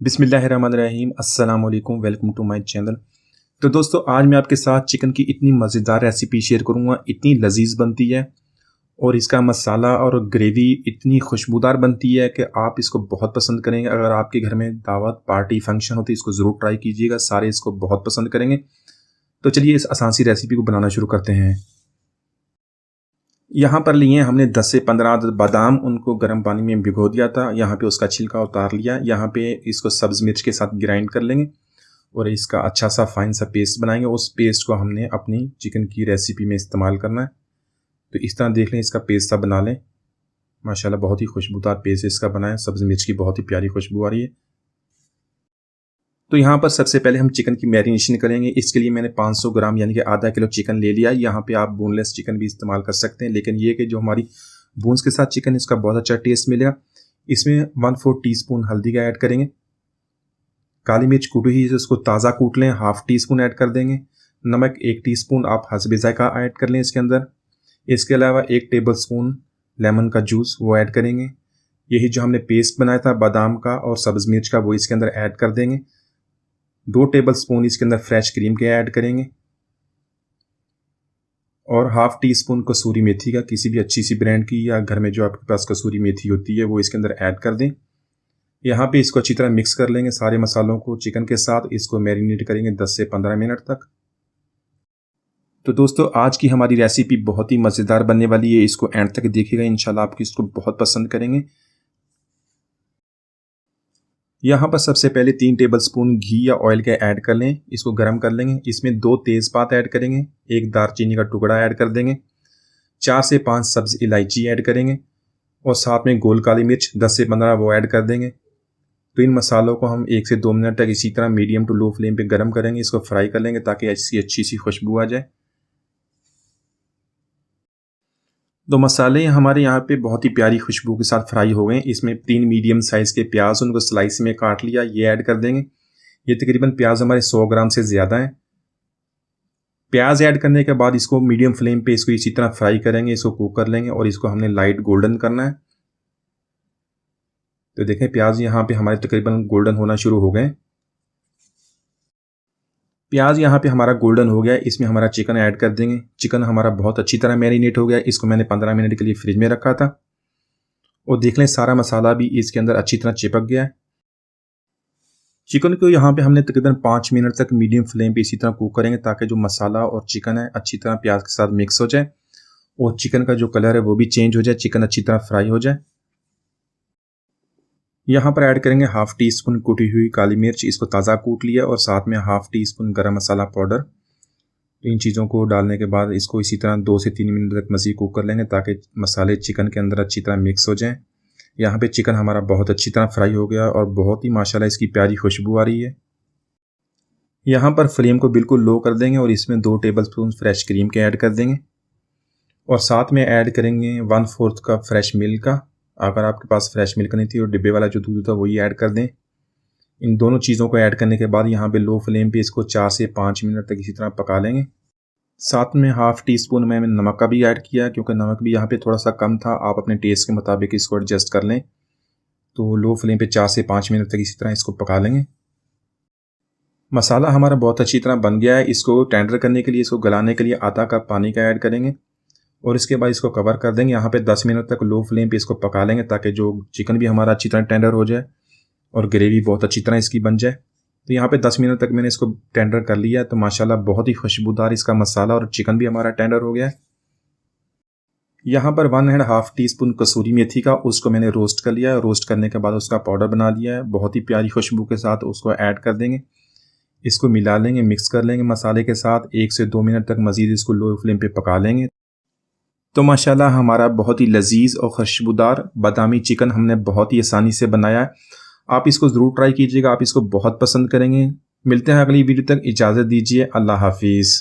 बिस्मिल्लाहिर्रहमानिर्रहीम अस्सलाम वालेकुम, वेलकम टू माय चैनल। तो दोस्तों, आज मैं आपके साथ चिकन की इतनी मज़ेदार रेसिपी शेयर करूँगा, इतनी लजीज बनती है और इसका मसाला और ग्रेवी इतनी खुशबूदार बनती है कि आप इसको बहुत पसंद करेंगे। अगर आपके घर में दावत पार्टी फंक्शन होती है, इसको ज़रूर ट्राई कीजिएगा, सारे इसको बहुत पसंद करेंगे। तो चलिए इस आसान सी रेसिपी को बनाना शुरू करते हैं। यहाँ पर लिए हमने 10 से 15 बादाम, उनको गर्म पानी में भिगो दिया था। यहाँ पे उसका छिलका उतार लिया। यहाँ पे इसको सब्ज़ मिर्च के साथ ग्राइंड कर लेंगे और इसका अच्छा सा फाइन सा पेस्ट बनाएंगे। उस पेस्ट को हमने अपनी चिकन की रेसिपी में इस्तेमाल करना है। तो इस तरह देख लें, इसका पेस्ट सा बना लें। माशाल्लाह बहुत ही खुशबूदार पेस्ट इसका बना है। सब्ज़ मिर्च की बहुत ही प्यारी खुशबू आ रही है। तो यहाँ पर सबसे पहले हम चिकन की मैरिनेशन करेंगे। इसके लिए मैंने 500 ग्राम यानी कि आधा किलो चिकन ले लिया। यहाँ पे आप बोनलेस चिकन भी इस्तेमाल कर सकते हैं, लेकिन ये कि जो हमारी बोन्स के साथ चिकन, इसका बहुत अच्छा टेस्ट मिलेगा। इसमें 1/4 टीस्पून हल्दी का ऐड करेंगे। काली मिर्च कूटी हुई, उसको ताज़ा कूट लें, 1/2 टीस्पून ऐड कर देंगे। नमक 1 टीस्पून आप हस्बे ज़ायक़ा ऐड कर लें इसके अंदर। इसके अलावा 1 टेबल स्पून लेमन का जूस वो ऐड करेंगे। यही जो हमने पेस्ट बनाया था बादाम का और सब्ज़ मिर्च का, वो इसके अंदर ऐड कर देंगे। 2 टेबल स्पून इसके अंदर फ्रेश क्रीम के ऐड करेंगे और 1/2 टीस्पून कसूरी मेथी का, किसी भी अच्छी सी ब्रांड की या घर में जो आपके पास कसूरी मेथी होती है वो इसके अंदर ऐड कर दें। यहाँ पे इसको अच्छी तरह मिक्स कर लेंगे सारे मसालों को चिकन के साथ। इसको मैरिनेट करेंगे 10 से 15 मिनट तक। तो दोस्तों, आज की हमारी रेसिपी बहुत ही मज़ेदार बनने वाली है। इसको एंड तक देखिएगा, इंशाल्लाह आप इसको बहुत पसंद करेंगे। यहाँ पर सबसे पहले 3 टेबल स्पून घी या ऑयल के ऐड कर लें। इसको गर्म कर लेंगे। इसमें 2 तेज़पात ऐड करेंगे, 1 दालचीनी का टुकड़ा ऐड कर देंगे, 4 से 5 सब्ज़ इलायची ऐड करेंगे और साथ में गोल काली मिर्च 10 से 15 वो ऐड कर देंगे। तो इन मसालों को हम 1 से 2 मिनट तक इसी तरह मीडियम टू लो फ्लेम पे गर्म करेंगे। इसको फ्राई कर लेंगे ताकि इसकी अच्छी सी खुशबू आ जाए। तो मसाले हमारे यहाँ पे बहुत ही प्यारी खुशबू के साथ फ्राई हो गए। इसमें 3 मीडियम साइज़ के प्याज, उनको स्लाइस में काट लिया, ये ऐड कर देंगे। ये तकरीबन प्याज हमारे 100 ग्राम से ज़्यादा है। प्याज ऐड करने के बाद इसको मीडियम फ्लेम पे इसको इसी तरह फ्राई करेंगे। इसको कुक कर लेंगे और इसको हमने लाइट गोल्डन करना है। तो देखें, प्याज यहाँ पे हमारे तकरीबन गोल्डन होना शुरू हो गए। प्याज यहाँ पे हमारा गोल्डन हो गया। इसमें हमारा चिकन ऐड कर देंगे। चिकन हमारा बहुत अच्छी तरह मैरिनेट हो गया। इसको मैंने 15 मिनट के लिए फ्रिज में रखा था और देख लें सारा मसाला भी इसके अंदर अच्छी तरह चिपक गया है। चिकन को यहाँ पे हमने तकरीबन 5 मिनट तक मीडियम फ्लेम पे इसी तरह कुक करेंगे ताकि जो मसाला और चिकन है अच्छी तरह प्याज के साथ मिक्स हो जाए और चिकन का जो कलर है वो भी चेंज हो जाए, चिकन अच्छी तरह फ्राई हो जाए। यहाँ पर ऐड करेंगे 1/2 टीस्पून कुटी हुई काली मिर्च, इसको ताज़ा कूट लिया, और साथ में 1/2 टीस्पून गरम मसाला पाउडर। तो इन चीज़ों को डालने के बाद इसको इसी तरह 2 से 3 मिनट तक मज़ीद कुक कर लेंगे ताकि मसाले चिकन के अंदर अच्छी तरह मिक्स हो जाएं। यहाँ पे चिकन हमारा बहुत अच्छी तरह फ्राई हो गया और बहुत ही माशाल्लाह इसकी प्यारी खुशबू आ रही है। यहाँ पर फ्लेम को बिल्कुल लो कर देंगे और इसमें 2 टेबल स्पून फ्रेश क्रीम के ऐड कर देंगे और साथ में ऐड करेंगे 1/4 कप फ्रेश मिल्क का। अगर आपके पास फ्रेश मिल्क नहीं थी और डिब्बे वाला जो दूध होता है वही ऐड कर दें। इन दोनों चीज़ों को ऐड करने के बाद यहाँ पे लो फ्लेम पे इसको 4 से 5 मिनट तक इसी तरह पका लेंगे। साथ में 1/2 टीस्पून मैंने नमक का भी ऐड किया, क्योंकि नमक भी यहाँ पे थोड़ा सा कम था। आप अपने टेस्ट के मुताबिक इसको एडजस्ट कर लें। तो लो फ्लेम पे 4 से 5 मिनट तक इसी तरह इसको पका लेंगे। मसाला हमारा बहुत अच्छी तरह बन गया है। इसको टेंडर करने के लिए, इसको गलाने के लिए आधा कप पानी का ऐड करेंगे और इसके बाद इसको कवर कर देंगे। यहाँ पे 10 मिनट तक लो फ्लेम पे इसको पका लेंगे ताकि जो चिकन भी हमारा अच्छी तरह टेंडर हो जाए और ग्रेवी बहुत अच्छी तरह इसकी बन जाए। तो यहाँ पे 10 मिनट तक मैंने इसको टेंडर कर लिया है। तो माशाल्लाह बहुत ही खुशबूदार इसका मसाला और चिकन भी हमारा टेंडर हो गया है। यहाँ पर 1.5 टीस्पून कसूरी मेथी का, उसको मैंने रोस्ट कर लिया है। रोस्ट करने के बाद उसका पाउडर बना लिया है। बहुत ही प्यारी खुशबू के साथ उसको ऐड कर देंगे। इसको मिला लेंगे, मिक्स कर लेंगे मसाले के साथ। 1 से 2 मिनट तक मज़ीद इसको लो फ्लेम पे पका लेंगे। तो माशाल्लाह हमारा बहुत ही लजीज और खुशबूदार बादामी चिकन हमने बहुत ही आसानी से बनाया है। आप इसको ज़रूर ट्राई कीजिएगा, आप इसको बहुत पसंद करेंगे। मिलते हैं अगली वीडियो तक, इजाज़त दीजिए। अल्लाह हाफिज़।